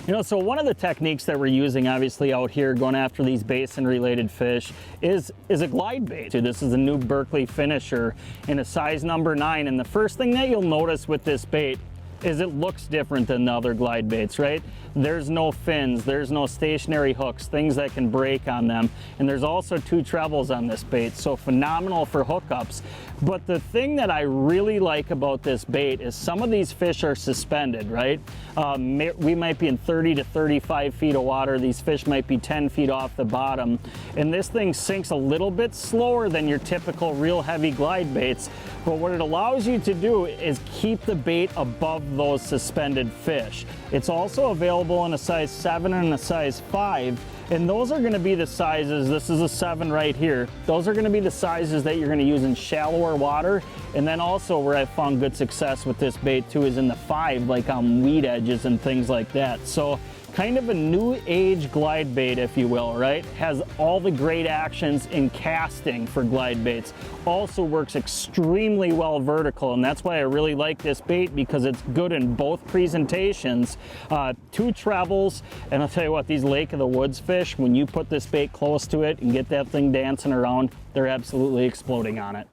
So one of the techniques that we're using obviously out here going after these basin related fish is a glide bait. This is a new Berkley Finisher in a size number 9, and the first thing that you'll notice with this bait is it looks different than the other glide baits, right? There's no fins, there's no stationary hooks, things that can break on them, and there's also 2 trebles on this bait, so phenomenal for hookups. But the thing that I really like about this bait is some of these fish are suspended, right? We might be in 30 to 35 feet of water, these fish might be 10 feet off the bottom, and this thing sinks a little bit slower than your typical real heavy glide baits, but what it allows you to do is keep the bait above those suspended fish. It's also available in a size 7 and a size 5, and those are going to be the sizes. This is a 7 right here. Those are going to be the sizes that you're going to use in shallower water, and then also where I've found good success with this bait too is in the 5, like on weed edges and things like that. So kind of a new age glide bait, if you will, right? Has all the great actions in casting for glide baits. Also works extremely well vertical, and that's why I really like this bait, because it's good in both presentations. 2 trebles, and I'll tell you what, these Lake of the Woods fish, when you put this bait close to it and get that thing dancing around, they're absolutely exploding on it.